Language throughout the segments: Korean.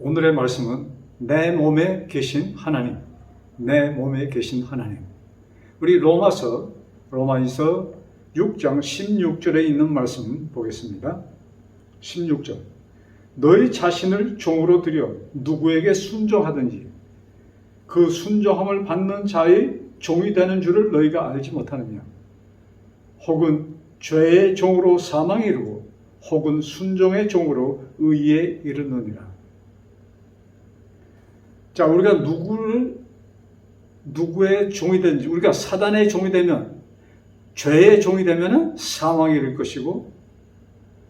오늘의 말씀은 내 몸에 계신 하나님, 내 몸에 계신 하나님. 우리 로마서 6장 16절에 있는 말씀 보겠습니다. 16절. 너희 자신을 종으로 들여 누구에게 순종하든지 그 순종함을 받는 자의 종이 되는 줄을 너희가 알지 못하느냐. 혹은 죄의 종으로 사망에 이르고 혹은 순종의 종으로 의에 이르느니라. 자, 우리가 누구의 종이 되는지, 우리가 사단의 종이 되면, 죄의 종이 되면 사망에 이를 것이고,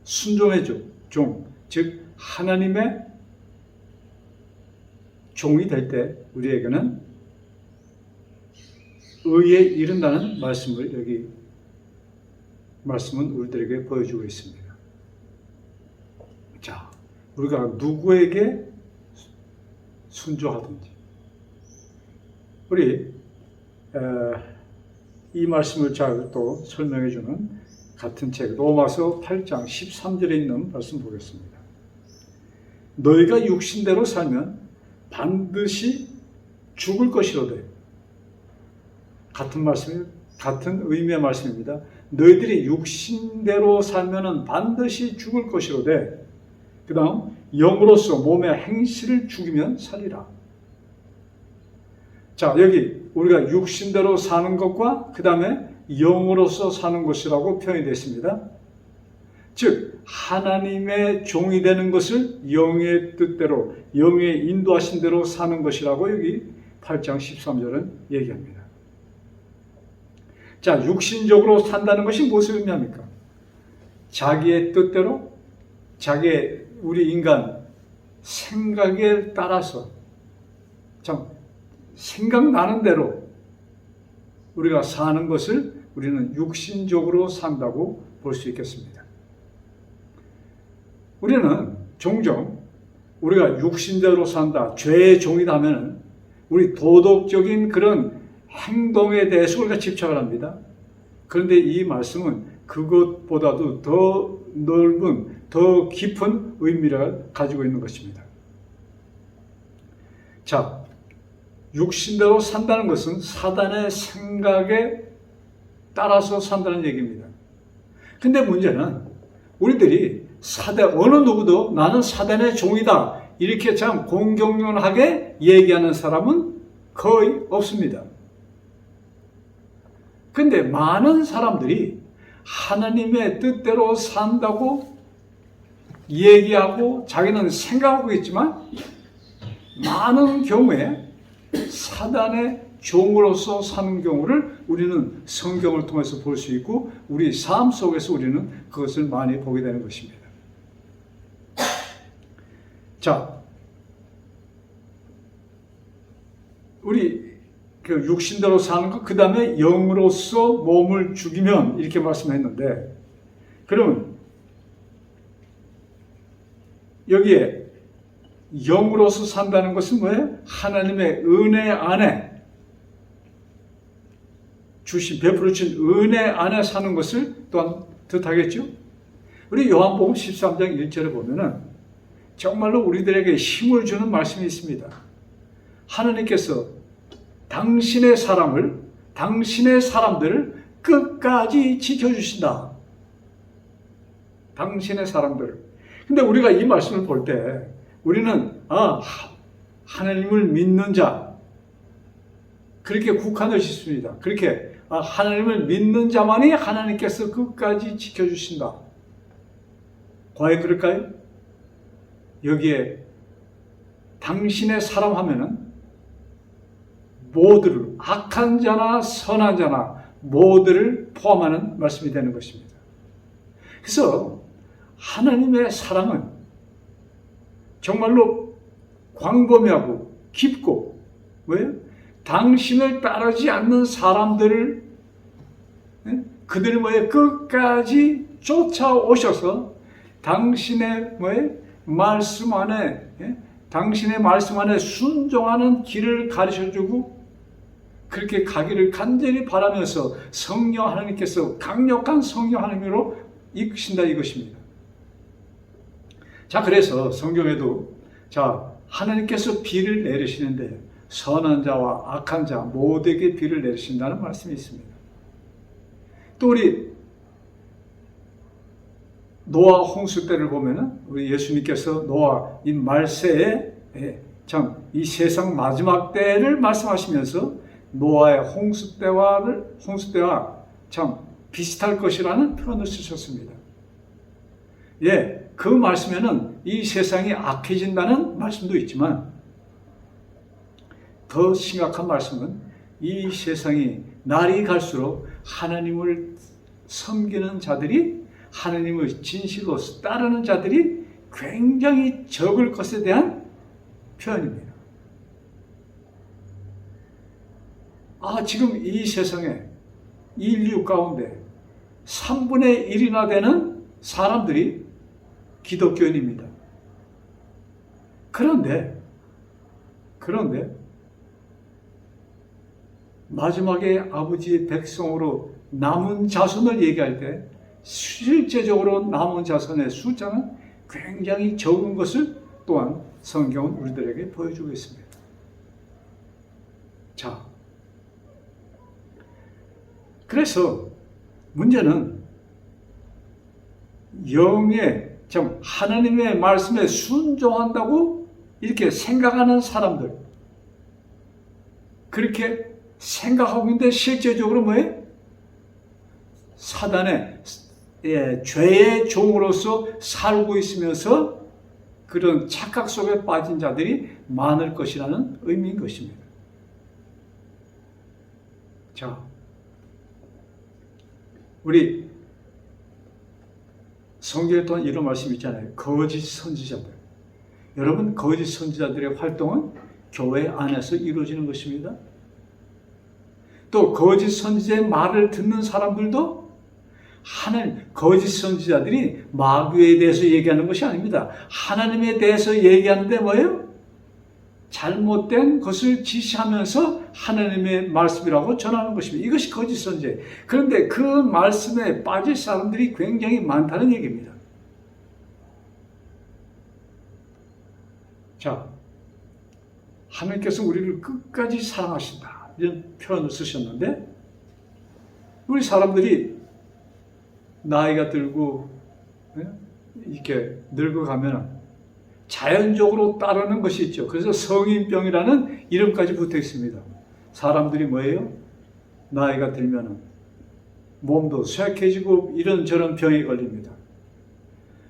순종의 종, 즉 하나님의 종이 될 때 우리에게는 의에 이른다는 말씀을 말씀은 우리들에게 보여주고 있습니다. 자, 우리가 누구에게 순종하든지, 우리 이 말씀을 잘 또 설명해 주는 같은 책 로마서 8장 13절에 있는 말씀 보겠습니다. 너희가 육신대로 살면 반드시 죽을 것이로되, 같은 의미의 말씀입니다. 너희들이 육신대로 살면은 반드시 죽을 것이로되, 그 다음 영으로서 몸의 행실을 죽이면 살리라. 자, 여기 우리가 육신대로 사는 것과 그 다음에 영으로서 사는 것이라고 표현이 됐습니다. 즉 하나님의 종이 되는 것을 영의 뜻대로, 영의 인도하신 대로 사는 것이라고 여기 8장 13절은 얘기합니다. 자, 육신적으로 산다는 것이 무엇을 의미합니까? 자기의 뜻대로, 우리 인간 생각에 따라서, 생각나는 대로 우리가 사는 것을 우리는 육신적으로 산다고 볼 수 있겠습니다. 우리는 종종 우리가 육신대로 산다, 죄의 종이다 하면 우리 도덕적인 그런 행동에 대해서 우리가 집착을 합니다. 그런데 이 말씀은 그것보다도 더 넓은, 더 깊은 의미를 가지고 있는 것입니다. 자, 육신대로 산다는 것은 사단의 생각에 따라서 산다는 얘기입니다. 근데 문제는 우리들이 어느 누구도 나는 사단의 종이다 이렇게 참 공경연하게 얘기하는 사람은 거의 없습니다. 근데 많은 사람들이 하나님의 뜻대로 산다고 얘기하고 자기는 생각하고 있지만 많은 경우에 사단의 종으로서 사는 경우를 우리는 성경을 통해서 볼 수 있고 우리 삶 속에서 우리는 그것을 많이 보게 되는 것입니다. 자, 우리 육신대로 사는 것, 그 다음에 영으로서 몸을 죽이면 이렇게 말씀했는데, 그러면 여기에 영으로서 산다는 것은 뭐예요? 하나님의 은혜 안에 베풀어 주신 은혜 안에 사는 것을 또한 뜻하겠죠? 우리 요한복음 13장 1절에 보면은 정말로 우리들에게 힘을 주는 말씀이 있습니다. 하나님께서 당신의 사람들을 끝까지 지켜주신다. 당신의 사람들을. 근데 우리가 이 말씀을 볼 때 우리는 하나님을 믿는 자, 그렇게 국한을 짓습니다. 그렇게 하나님을 믿는 자만이 하나님께서 끝까지 지켜주신다. 과연 그럴까요? 여기에 당신의 사람 하면은 모두를, 악한 자나 선한 자나 모두를 포함하는 말씀이 되는 것입니다. 그래서 하나님의 사랑은 정말로 광범위하고 깊고, 왜요? 당신을 따르지 않는 사람들을 그들을 끝까지 쫓아오셔서 당신의 말씀 안에, 당신의 말씀 안에 순종하는 길을 가르쳐주고 그렇게 가기를 간절히 바라면서 성령 하나님께서 강력한 성령 하나님으로 이끄신다 이것입니다. 자, 그래서 성경에도 하나님께서 비를 내리시는데 선한 자와 악한 자 모두에게 비를 내리신다는 말씀이 있습니다. 또 우리 노아 홍수 때를 보면은 우리 예수님께서 노아 이 말세에 참 이 세상 마지막 때를 말씀하시면서 노아의 홍수 때와 참 비슷할 것이라는 표현을 쓰셨습니다. 예, 그 말씀에는 이 세상이 악해진다는 말씀도 있지만 더 심각한 말씀은 이 세상이 날이 갈수록 하나님을 섬기는 자들이 하나님의 진실로 따르는 자들이 굉장히 적을 것에 대한 표현입니다. 지금 이 세상에 인류 가운데 3분의 1이나 되는 사람들이 기독교인입니다. 그런데 마지막에 아버지의 백성으로 남은 자손을 얘기할 때 실제적으로 남은 자손의 숫자는 굉장히 적은 것을 또한 성경은 우리들에게 보여주고 있습니다. 자, 그래서 문제는 영의 참 하나님의 말씀에 순종한다고 이렇게 생각하는 사람들, 그렇게 생각하고 있는데 실제적으로 뭐예요? 사단의 죄의 종으로서 살고 있으면서 그런 착각 속에 빠진 자들이 많을 것이라는 의미인 것입니다. 자, 우리 성경에 또한 이런 말씀이 있잖아요. 거짓 선지자들. 여러분, 거짓 선지자들의 활동은 교회 안에서 이루어지는 것입니다. 또 거짓 선지자의 말을 듣는 사람들도 거짓 선지자들이 마귀에 대해서 얘기하는 것이 아닙니다. 하나님에 대해서 얘기하는데 뭐예요? 잘못된 것을 지시하면서 하나님의 말씀이라고 전하는 것입니다. 이것이 거짓 선지자예요. 그런데 그 말씀에 빠질 사람들이 굉장히 많다는 얘기입니다. 자, 하나님께서 우리를 끝까지 사랑하신다, 이런 표현을 쓰셨는데, 우리 사람들이 나이가 들고 이렇게 늙어가면 자연적으로 따르는 것이 있죠. 그래서 성인병이라는 이름까지 붙어 있습니다. 사람들이 뭐예요? 나이가 들면 몸도 쇠약해지고 이런저런 병에 걸립니다.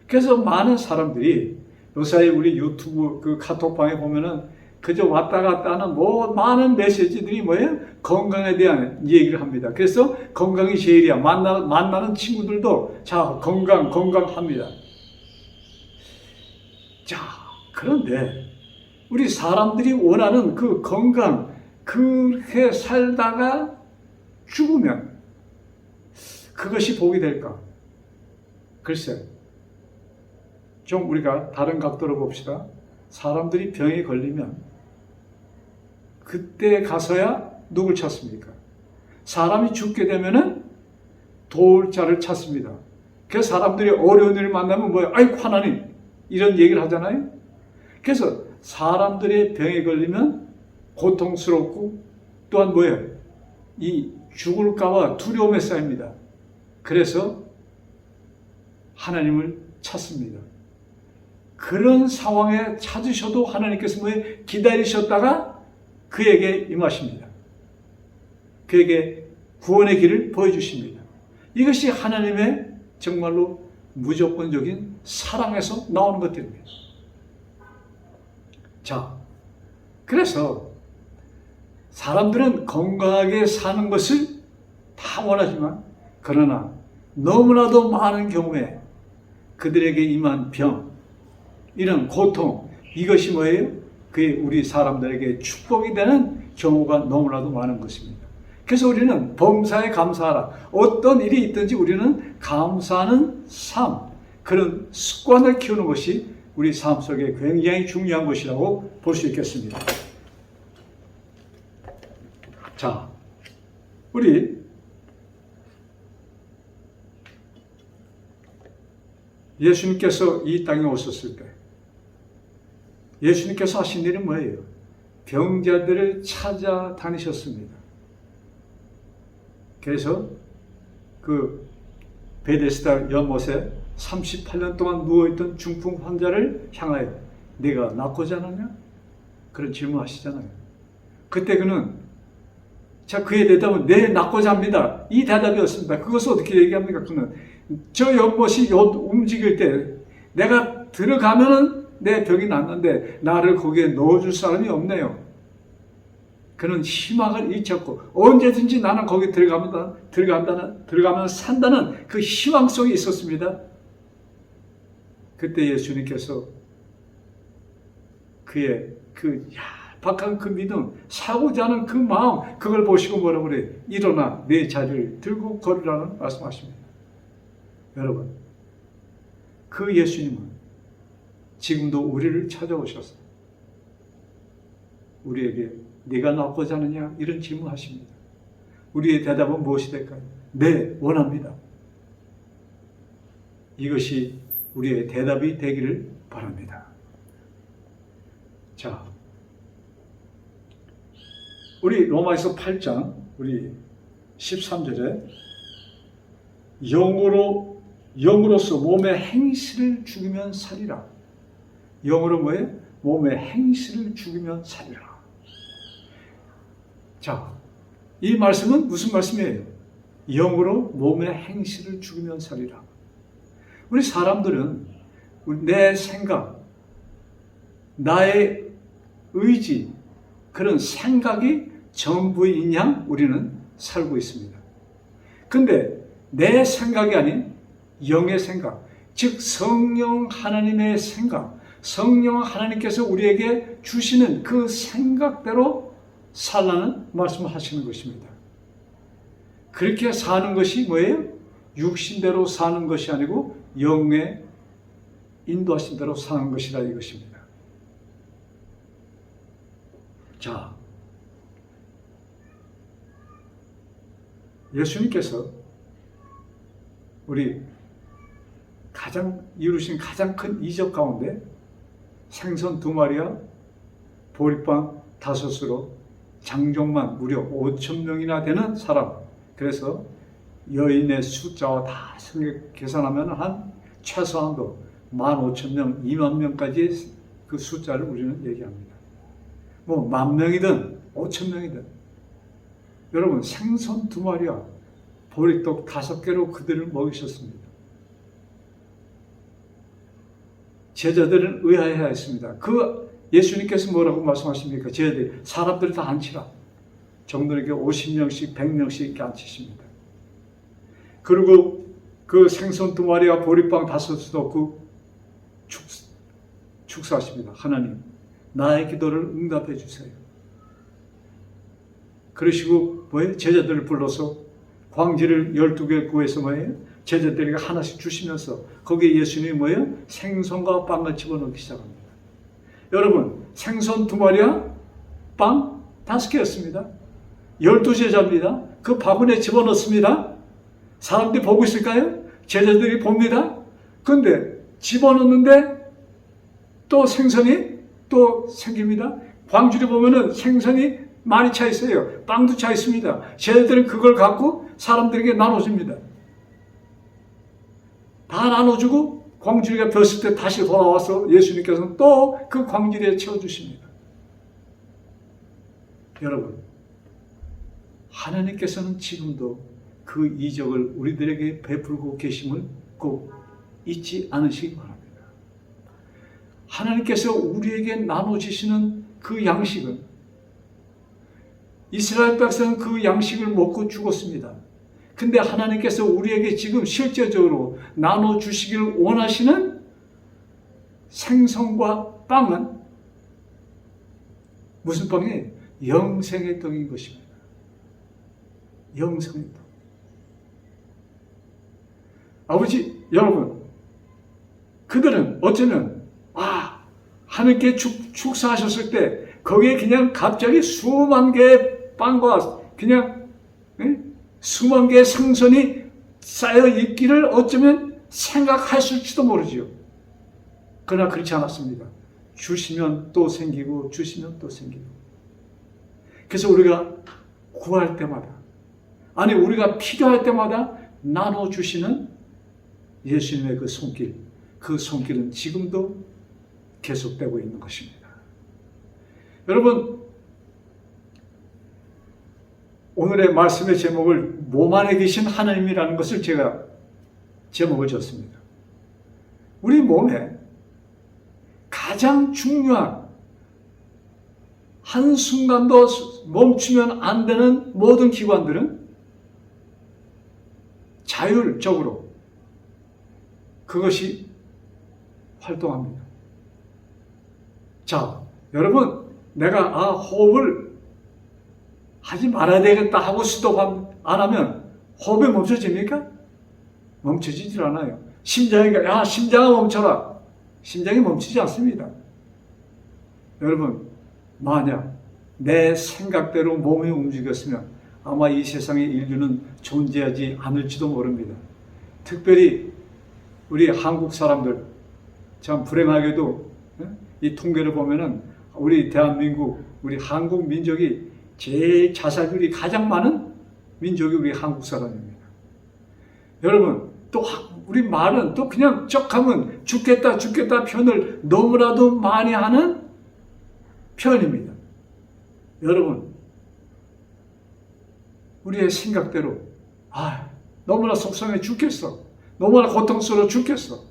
그래서 많은 사람들이 요사이 우리 유튜브 그 카톡방에 보면은 그저 왔다 갔다 하는 많은 메시지들이 뭐예요? 건강에 대한 얘기를 합니다. 그래서 건강이 제일이야. 만나는 친구들도 자, 건강 합니다. 자, 그런데 우리 사람들이 원하는 그 건강, 그렇게 살다가 죽으면 그것이 복이 될까? 글쎄, 좀 우리가 다른 각도로 봅시다. 사람들이 병에 걸리면 그때 가서야 누굴 찾습니까? 사람이 죽게 되면은 도울 자를 찾습니다. 그래서 사람들이 어려운 일을 만나면 뭐예요? 아이고 하나님, 이런 얘기를 하잖아요. 그래서 사람들의 병에 걸리면 고통스럽고 또한 뭐예요? 이 죽을까봐 두려움에 쌓입니다. 그래서 하나님을 찾습니다. 그런 상황에 찾으셔도 하나님께서 뭐예요? 기다리셨다가 그에게 임하십니다. 그에게 구원의 길을 보여주십니다. 이것이 하나님의 정말로 무조건적인 사랑에서 나오는 것들입니다. 자, 그래서 사람들은 건강하게 사는 것을 다 원하지만, 그러나 너무나도 많은 경우에 그들에게 임한 병, 이런 고통, 이것이 뭐예요? 그게 우리 사람들에게 축복이 되는 경우가 너무나도 많은 것입니다. 그래서 우리는 범사에 감사하라. 어떤 일이 있든지 우리는 감사하는 삶, 그런 습관을 키우는 것이 우리 삶 속에 굉장히 중요한 것이라고 볼 수 있겠습니다. 자, 우리 예수님께서 이 땅에 오셨을 때 예수님께서 하신 일은 뭐예요? 병자들을 찾아다니셨습니다. 그래서 그 베데스다 연못에 38년 동안 누워있던 중풍 환자를 향하여 네가 낫고자 하느냐? 그런 질문하시잖아요. 그때 그는 그의 대답은 네, 낫고자 합니다. 이 대답이었습니다. 그것을 어떻게 얘기합니까? 그는 저 연못이 움직일 때 내가 들어가면은 내 병이 낫는데 나를 거기에 넣어줄 사람이 없네요. 그는 희망을 잊혔고 언제든지 나는 거기 들어가면 산다는 그 희망 속에 있었습니다. 그때 예수님께서 그의 그 얄팍한 그 믿음, 사고자 하는 그 마음, 그걸 보시고 뭐라고 그래요? 일어나 내 자리를 들고 걸으라는 말씀하십니다. 여러분, 그 예수님은 지금도 우리를 찾아오셔서 우리에게 네가 낫고자 하느냐? 이런 질문하십니다. 우리의 대답은 무엇이 될까요? 네, 원합니다. 이것이 우리의 대답이 되기를 바랍니다. 자, 우리 로마에서 8장 우리 13절에 영으로서 몸의 행실을 죽이면 살리라. 영으로 뭐예요? 몸의 행실을 죽이면 살리라. 자, 이 말씀은 무슨 말씀이에요? 영으로 몸의 행실을 죽이면 살리라. 우리 사람들은 내 생각, 나의 의지, 그런 생각이 전부인 양 우리는 살고 있습니다. 근데 내 생각이 아닌 영의 생각, 즉 성령 하나님의 생각, 성령 하나님께서 우리에게 주시는 그 생각대로 살라는 말씀을 하시는 것입니다. 그렇게 사는 것이 뭐예요? 육신대로 사는 것이 아니고 영의 인도하신 대로 사는 것이라 이것입니다. 자, 예수님께서 우리 이루신 가장 큰 이적 가운데 생선 2마리와 보리빵 5으로 장정만 무려 5,000명이나 되는 사람, 그래서 여인의 숫자와 다 계산하면 한 최소한도 15,000명, 20,000명까지의 그 숫자를 우리는 얘기합니다. 뭐 10,000명이든 5,000명이든 여러분 생선 2마리와 보리떡 5개로 그들을 먹이셨습니다. 제자들은 의아해했습니다. 예수님께서 뭐라고 말씀하십니까? 제자들이 사람들이 다 앉히라. 정들에게 50명씩 100명씩 이렇게 앉히십니다. 그리고 그 생선 2마리와 보리빵 5을 넣고 축사하십니다. 하나님, 나의 기도를 응답해 주세요. 그러시고 뭐예요? 제자들을 불러서 광지를 12개 구해서 뭐예요? 제자들에게 하나씩 주시면서 거기에 예수님이 뭐예요? 생선과 빵을 집어넣기 시작합니다. 여러분, 생선 2마리와 빵 5개였습니다. 12제자입니다. 그 바구니에 집어넣습니다. 사람들이 보고 있을까요? 제자들이 봅니다. 그런데 집어넣는데 또 생선이 또 생깁니다. 광주리 보면은 생선이 많이 차 있어요. 빵도 차 있습니다. 제자들은 그걸 갖고 사람들에게 나눠줍니다. 다 나눠주고 광주리가 뱄을 때 다시 돌아와서 예수님께서는 또 그 광주리에 채워주십니다. 여러분, 하나님께서는 지금도 그 이적을 우리들에게 베풀고 계심을 꼭 잊지 않으시기 바랍니다. 하나님께서 우리에게 나눠주시는 그 양식은 이스라엘 백성은 그 양식을 먹고 죽었습니다. 근데 하나님께서 우리에게 지금 실제적으로 나눠주시기를 원하시는 생선과 빵은 무슨 빵이에요? 영생의 떡인 것입니다. 영생의 떡. 아버지, 여러분, 그들은 어쩌면 하나님께 축사하셨을 때 거기에 그냥 갑자기 수만 개의 빵과 그냥 수만 개의 생선이 쌓여 있기를 어쩌면 생각했을지도 모르지요. 그러나 그렇지 않았습니다. 주시면 또 생기고 주시면 또 생기고. 그래서 우리가 구할 때마다, 아니 우리가 필요할 때마다 나눠주시는 예수님의 그 손길, 그 손길은 지금도 계속되고 있는 것입니다. 여러분, 오늘의 말씀의 제목을 몸 안에 계신 하나님이라는 것을 제가 제목을 줬습니다. 우리 몸에 가장 중요한, 한순간도 멈추면 안 되는 모든 기관들은 자율적으로 그것이 활동합니다. 자, 여러분, 내가 호흡을 하지 말아야 되겠다 하고 스톱 안 하면 호흡이 멈춰집니까? 멈춰지질 않아요. 심장아 멈춰라. 심장이 멈추지 않습니다. 여러분, 만약 내 생각대로 몸이 움직였으면 아마 이 세상의 인류는 존재하지 않을지도 모릅니다. 특별히 우리 한국 사람들, 참 불행하게도 이 통계를 보면은 우리 대한민국, 우리 한국 민족이 제일 자살률이 가장 많은 민족이 우리 한국 사람입니다. 여러분, 또 우리 말은 또 그냥 쩍하면 죽겠다 표현을 너무나도 많이 하는 표현입니다. 여러분, 우리의 생각대로 너무나 속상해 죽겠어, 너무나 고통스러워 죽겠어,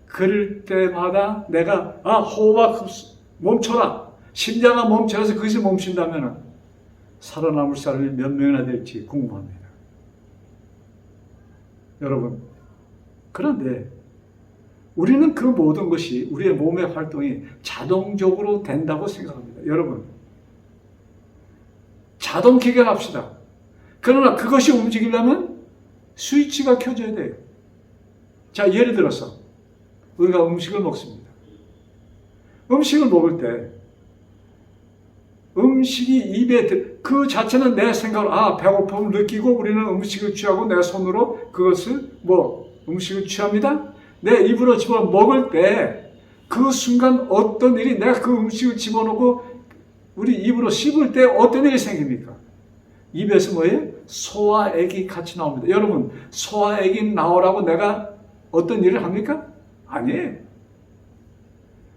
그럴 때마다 내가 호흡아 멈춰라, 심장아 멈춰서 거기서 멈춘다면 살아남을 사람이 몇 명이나 될지 궁금합니다. 여러분, 그런데 우리는 그 모든 것이 우리의 몸의 활동이 자동적으로 된다고 생각합니다. 여러분, 자동기계 합시다. 그러나 그것이 움직이려면 스위치가 켜져야 돼요. 자, 예를 들어서 우리가 음식을 먹습니다. 음식을 먹을 때 음식이 입에 그 자체는 내 생각으로 배고픔을 느끼고 우리는 음식을 취하고 내 손으로 그것을 음식을 취합니다. 내 입으로 집어 먹을 때 그 순간 어떤 일이, 내가 그 음식을 집어넣고 우리 입으로 씹을 때 어떤 일이 생깁니까? 입에서 뭐예요? 소와 액이 같이 나옵니다. 여러분, 소와 액이 나오라고 내가 어떤 일을 합니까? 아니에요.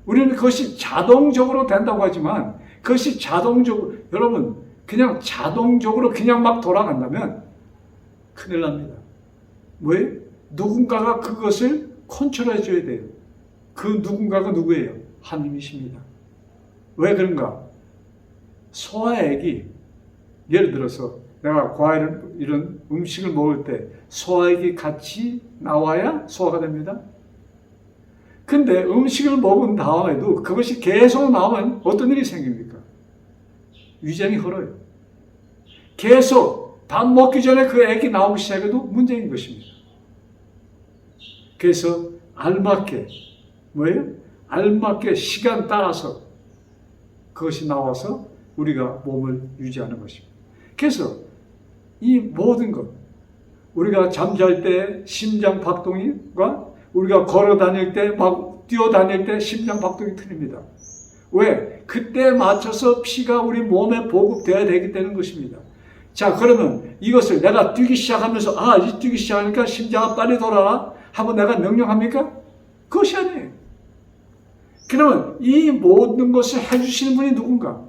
우리는 그것이 자동적으로 된다고 하지만 그것이 자동적으로, 여러분, 그냥 자동적으로 그냥 막 돌아간다면 큰일 납니다. 뭐예요? 누군가가 그것을 컨트롤해 줘야 돼요. 그 누군가가 누구예요? 하나님이십니다. 왜 그런가? 소와 액이, 예를 들어서 내가 과일을, 이런 음식을 먹을 때 소와 액이 같이 나와야 소화가 됩니다. 근데 음식을 먹은 다음에도 그것이 계속 나오면 어떤 일이 생깁니까? 위장이 헐어요. 계속 밥 먹기 전에 그 액이 나오기 시작해도 문제인 것입니다. 그래서 알맞게, 알맞게 시간 따라서 그것이 나와서 우리가 몸을 유지하는 것입니다. 그래서 이 모든 것, 우리가 잠잘 때 심장 박동과 우리가 걸어 다닐 때, 막 뛰어 다닐 때 심장 박동이 틀립니다. 왜? 그때 맞춰서 피가 우리 몸에 보급되어야 되기 때문인 것입니다. 자, 그러면 이것을 내가 뛰기 시작하면서 이 뛰기 시작하니까 심장아 빨리 돌아라 하고 내가 명령합니까? 그것이 아니에요. 그러면 이 모든 것을 해주시는 분이 누군가?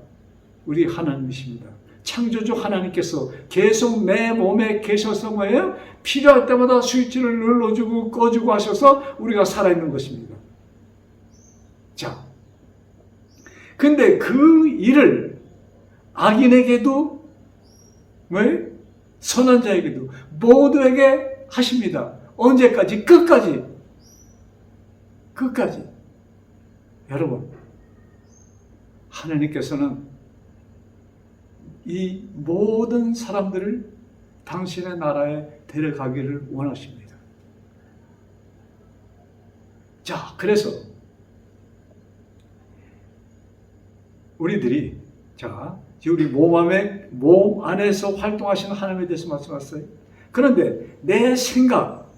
우리 하나님이십니다. 창조주 하나님께서 계속 내 몸에 계셔서 뭐예요? 필요할 때마다 스위치를 눌러주고 꺼주고 하셔서 우리가 살아있는 것입니다. 자, 근데 그 일을 악인에게도 선한 자에게도 모두에게 하십니다. 언제까지? 끝까지. 여러분, 하나님께서는 이 모든 사람들을 당신의 나라에 데려가기를 원하십니다. 자, 그래서 우리들이 우리 몸 안에서 활동하시는 하나님에 대해서 말씀하셨어요. 그런데 내 생각,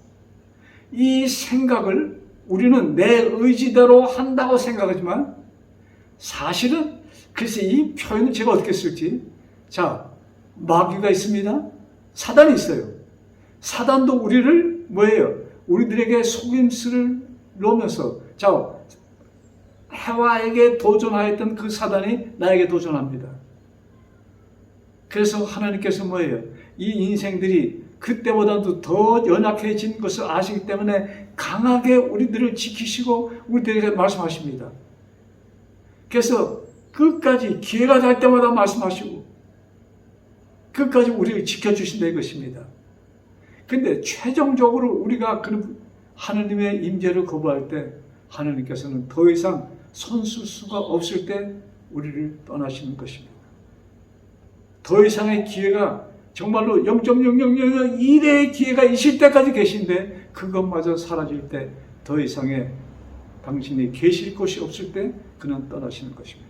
이 생각을 우리는 내 의지대로 한다고 생각하지만 사실은 그래서 이 표현을 제가 어떻게 쓸지, 자, 마귀가 있습니다. 사단이 있어요. 사단도 우리를 뭐예요? 우리들에게 속임수를 놓으면서, 자, 해와에게 도전하였던 그 사단이 나에게 도전합니다. 그래서 하나님께서 뭐예요? 이 인생들이 그때보다도 더 연약해진 것을 아시기 때문에 강하게 우리들을 지키시고 우리들에게 말씀하십니다. 그래서 끝까지 기회가 될 때마다 말씀하시고 끝까지 우리를 지켜주신다 이것입니다. 근데 최종적으로 우리가 그 하나님의 임재를 거부할 때 하나님께서는 더 이상 손쓸 수가 없을 때 우리를 떠나시는 것입니다. 더 이상의 기회가 정말로 0.0001의 기회가 있을 때까지 계신데 그것마저 사라질 때 더 이상의 당신이 계실 곳이 없을 때 그는 떠나시는 것입니다.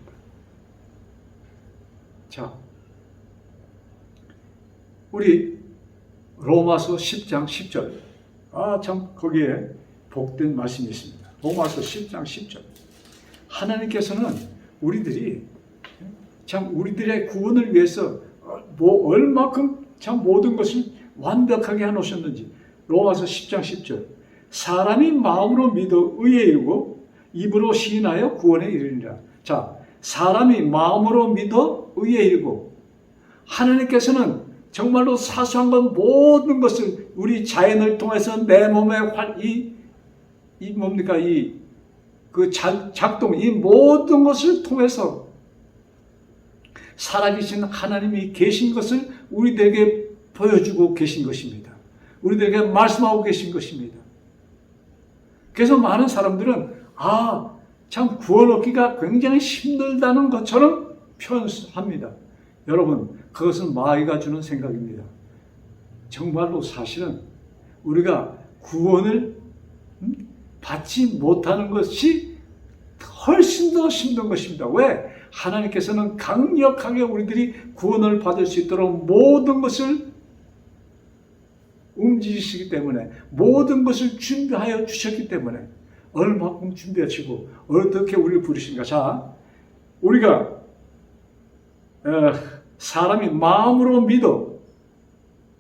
자, 우리 로마서 10장 10절. 참 거기에 복된 말씀이 있습니다. 로마서 10장 10절. 하나님께서는 우리들이 참 우리들의 구원을 위해서 얼마큼 참 모든 것을 완벽하게 해놓으셨는지. 로마서 10장 10절. 사람이 마음으로 믿어 의에 이르고 입으로 시인하여 구원에 이르리라. 자, 사람이 마음으로 믿어 의에 이르고, 하나님께서는 정말로 사소한 것 모든 것을 우리 자연을 통해서 내 몸의 작동, 이 모든 것을 통해서 살아계신 하나님이 계신 것을 우리들에게 보여주고 계신 것입니다. 우리들에게 말씀하고 계신 것입니다. 그래서 많은 사람들은 참 구원 얻기가 굉장히 힘들다는 것처럼 표현합니다. 여러분, 그것은 마귀가 주는 생각입니다. 정말로 사실은 우리가 구원을 받지 못하는 것이 훨씬 더 힘든 것입니다. 왜? 하나님께서는 강력하게 우리들이 구원을 받을 수 있도록 모든 것을 움직이시기 때문에, 모든 것을 준비하여 주셨기 때문에, 얼마큼 준비하시고 어떻게 우리를 부르신가. 자, 우리가 사람이 마음으로 믿어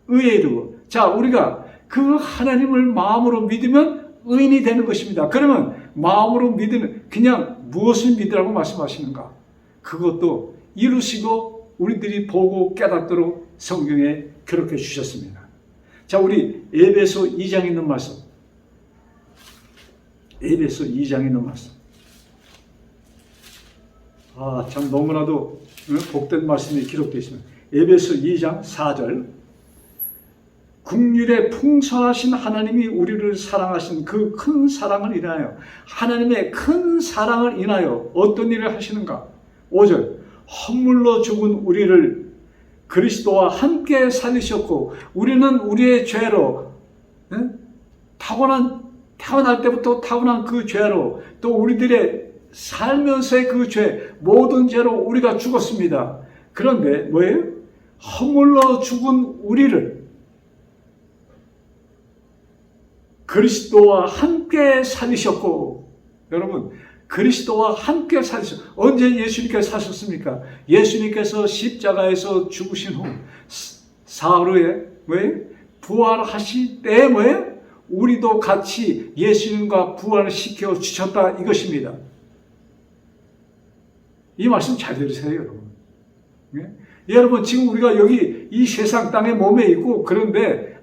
의에 이르고, 자, 우리가 그 하나님을 마음으로 믿으면 의인이 되는 것입니다. 그러면 마음으로 믿으면 그냥 무엇을 믿으라고 말씀하시는가? 그것도 이루시고 우리들이 보고 깨닫도록 성경에 기록해 주셨습니다. 자, 우리 에베소 2장 있는 말씀. 에베소 2장 있는 말씀. 참 너무나도 복된 말씀이 기록되어 있습니다. 에베소 2장 4절. 국률에 풍성하신 하나님이 우리를 사랑하신 그 큰 사랑을 인하여, 하나님의 큰 사랑을 인하여 어떤 일을 하시는가? 5절. 허물로 죽은 우리를 그리스도와 함께 살리셨고, 우리는 우리의 죄로, 태어날 때부터 타고난 그 죄로, 또 우리들의 살면서의 그 죄, 모든 죄로 우리가 죽었습니다. 그런데 뭐예요? 허물로 죽은 우리를 그리스도와 함께 살리셨고, 여러분, 그리스도와 함께 살리셨고, 언제 예수님께서 사셨습니까? 예수님께서 십자가에서 죽으신 후 사흘 후에 뭐예요? 부활하실 때에 뭐예요? 우리도 같이 예수님과 부활을 시켜 주셨다 이것입니다. 이 말씀 잘 들으세요, 여러분. 네? 여러분, 지금 우리가 여기 이 세상 땅에 몸에 있고, 그런데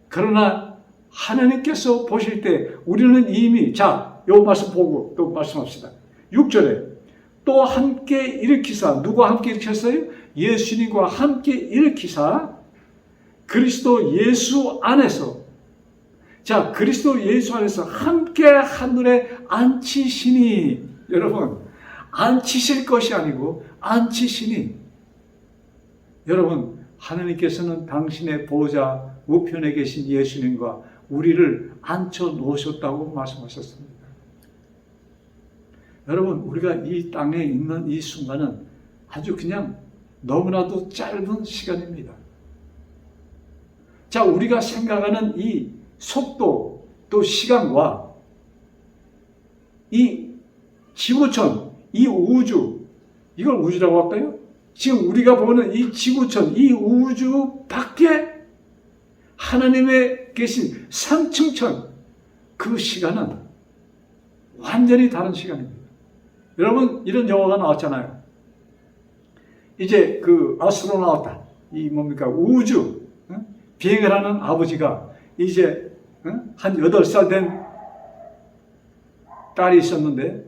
그러나 하나님께서 보실 때 우리는 이미, 자, 요 말씀 보고 또 말씀합시다. 6절에 또 함께 일으키사, 누구와 함께 일으켰어요? 예수님과 함께 일으키사 그리스도 예수 안에서, 자, 그리스도 예수 안에서 함께 하늘에 앉히시니, 여러분, 앉히실 것이 아니고 앉히시니, 여러분, 하나님께서는 당신의 보좌 우편에 계신 예수님과 우리를 앉혀 놓으셨다고 말씀하셨습니다. 여러분, 우리가 이 땅에 있는 이 순간은 아주 그냥 너무나도 짧은 시간입니다. 자, 우리가 생각하는 이 속도, 또 시간과 이 지구촌, 이 우주, 이걸 우주라고 할까요? 지금 우리가 보는 이 지구촌, 이 우주 밖에 하나님의 계신 상층천, 그 시간은 완전히 다른 시간입니다. 여러분, 이런 영화가 나왔잖아요. 이제 그 아스트로나우트, 이 뭡니까, 우주 비행을 하는 아버지가 이제 한 8살 된 딸이 있었는데,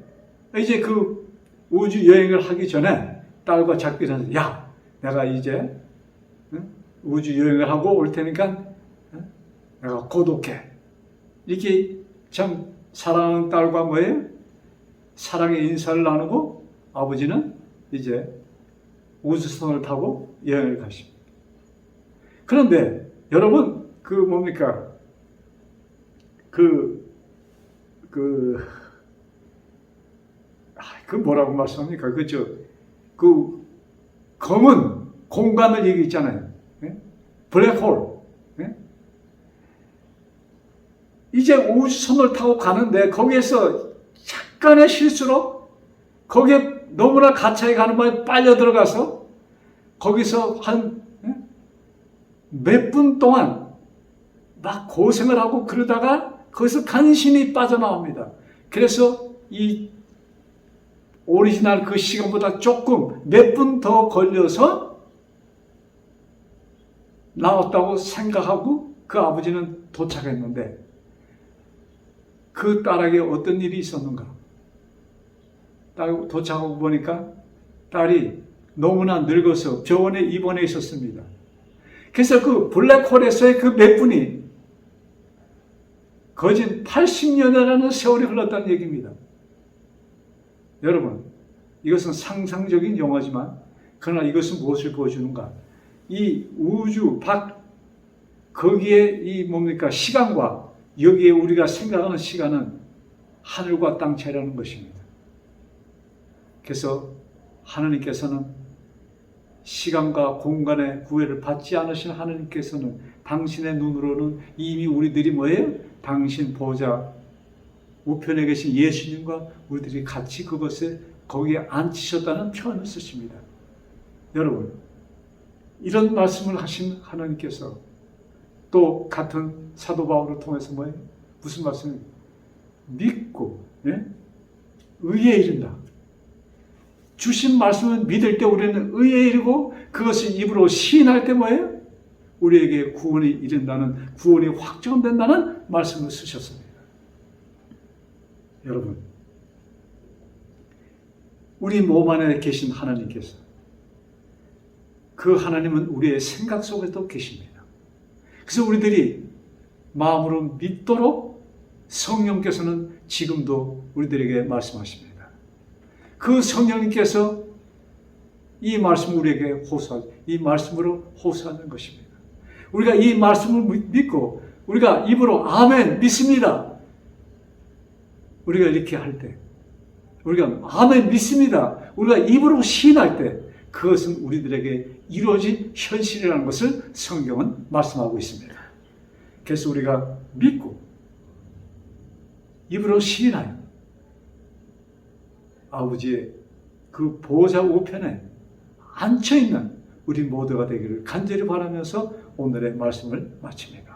이제 그 우주 여행을 하기 전에 딸과 작별을 해서, 야, 내가 이제 우주 여행을 하고 올 테니까 내가 고독해. 이렇게 참 사랑하는 딸과 뭐예요? 사랑의 인사를 나누고 아버지는 이제 우주선을 타고 여행을 가십니다. 그런데 여러분, 그 뭡니까? 그 뭐라고 말씀합니까? 그 검은 공간을 얘기했잖아요. 예? 블랙홀. 예? 이제 우주선을 타고 가는데 거기에서 약간의 실수로 거기에 너무나 가차에 가는 바에 빨려 들어가서 거기서 한 몇 분 동안 막 고생을 하고 그러다가 거기서 간신히 빠져나옵니다. 그래서 이 오리지널 그 시간보다 조금 몇 분 더 걸려서 나왔다고 생각하고 그 아버지는 도착했는데 그 딸에게 어떤 일이 있었는가? 딸 도착하고 보니까 딸이 너무나 늙어서 병원에 입원해 있었습니다. 그래서 그 블랙홀에서의 그 몇 분이 거진 80년이라는 세월이 흘렀다는 얘기입니다. 여러분, 이것은 상상적인 영화지만 그러나 이것은 무엇을 보여주는가? 이 우주 밖 거기에 이 뭡니까? 시간과 여기에 우리가 생각하는 시간은 하늘과 땅 차이라는 것입니다. 그래서 하나님께서는 시간과 공간의 구애를 받지 않으신 하나님께서는 당신의 눈으로는 이미 우리들이 뭐예요? 당신 보좌 우편에 계신 예수님과 우리들이 같이 그것에 거기에 앉히셨다는 표현을 쓰십니다. 여러분, 이런 말씀을 하신 하나님께서 또 같은 사도 바울을 통해서 뭐예요? 무슨 말씀입니까? 믿고 의에 이른다. 주신 말씀을 믿을 때 우리는 의에 이르고 그것을 입으로 시인할 때 뭐예요? 우리에게 구원이 이른다는, 구원이 확정된다는 말씀을 쓰셨습니다. 여러분, 우리 몸 안에 계신 하나님께서 그 하나님은 우리의 생각 속에도 계십니다. 그래서 우리들이 마음으로 믿도록 성령께서는 지금도 우리들에게 말씀하십니다. 그 성령님께서 이 말씀을 우리에게 이 말씀으로 호소하는 것입니다. 우리가 이 말씀을 믿고 우리가 입으로 아멘 믿습니다. 우리가 이렇게 할 때, 우리가 아멘 믿습니다. 우리가 입으로 시인할 때 그것은 우리들에게 이루어진 현실이라는 것을 성경은 말씀하고 있습니다. 그래서 우리가 믿고 입으로 시인하여 아버지의 그 보좌 우편에 앉혀있는 우리 모두가 되기를 간절히 바라면서 오늘의 말씀을 마칩니다.